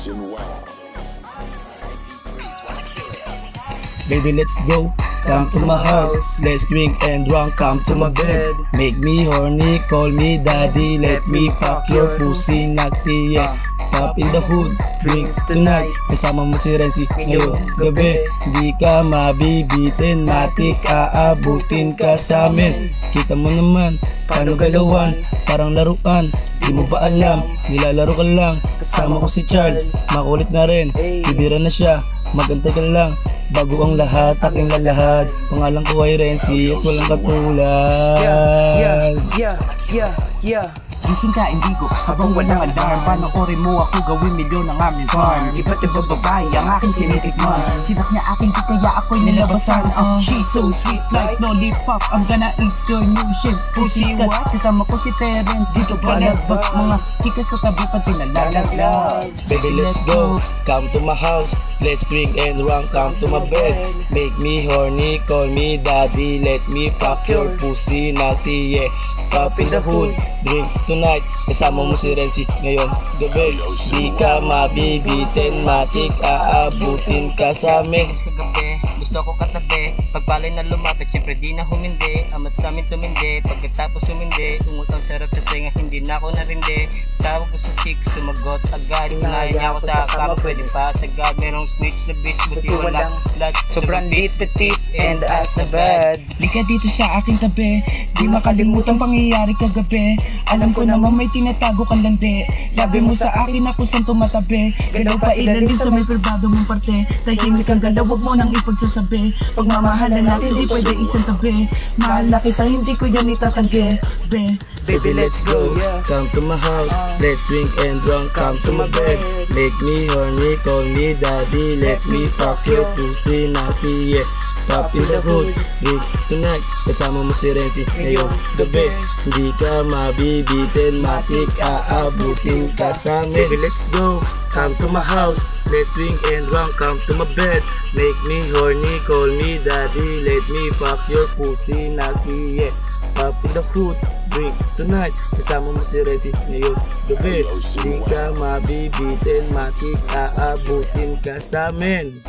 Wow. Baby, let's go. Come to my house, let's drink and drunk, come to my bed. Make me horny, call me daddy, let me pack your pussy nakti, yeah. Pop in the hood, drink tonight. Kasama mo si Renzi ngayong gabi. Di ka mabibitin, matik aabutin ka sa amin. Kita mo naman, paano galawan, parang laruan. Di mo ba alam, nilalaro ka lang. Kasama ko si Charles, makulit na rin. Bibira na siya, magantay ka lang. Bago ang lahat, aking lalahad. Pangalan ko ay Renzi at walang katulad. Gising ka, hindi ko, habang walang alarm. Panoorin mo ako, gawin milyon ang aming farm. Iba't ibang babae ang aking tinitikman. Sinak niya aking di kaya ako'y nilabasan. She's so sweet like lollipop. I'm gonna eat your new shit, pussycat. Kasama ko si Terence, dito palagbak. Mga chika sa tabi pati nalalaglag. Baby, let's go, come to my house, let's drink and drunk, come to my bed. Make me horny, call me daddy, let me pack your pussy naughty, yeah. Pop in the hood, drink tonight. Kasama mo si Renzi ngayong gabi. Di ka mabibitin, matik aabutin ka sa amin. Kagabi, gusto ko katabi. Pagpalay na lumapit, syempre di na humindi. Amat sa amin tumindi, pagkatapos humindi. Umutang sarap sa tenga, hindi na ako narindi. Tawag ko sa chick, sumagot agad. Unahin niya ako sa kama, pwede pa sagad. Merong snitch na bitch, buti walang lag. Sobrang deep, petite, and ass na bad. Lika dito sa aking tabi, di makalimutan pangyayari kagabi. Alam ko naman may tinatago kang landi. Labi mo sa akin ako saan tumatabi. Galaw pa ilalim sa may privado mong parte. Tahimik ang galaw, wag mo nang ipagsasabi. Pagmamahalan natin di pwede isang tabi. Mahal na kita, hindi ko yan itatanggi. Baby, let's go, come to my house, let's drink and drunk, come to my bed. Make me horny, call me daddy, let me pack your pussy naughty, yeah. Pop in the hood, drink tonight. Kasama mo si Renzi ngayong gabi. Hindi ka mabibitin, matik aabutin ka sa amin. Baby, let's go, come to my house, let's drink and drunk, come to my bed. Make me horny, call me daddy, let me pack your pussy naughty, yeah. Pop in the hood, drink tonight. Kasama mo si Renzi ngayong gabi. Di ka mabibitin, matik aabutin ka sa amin.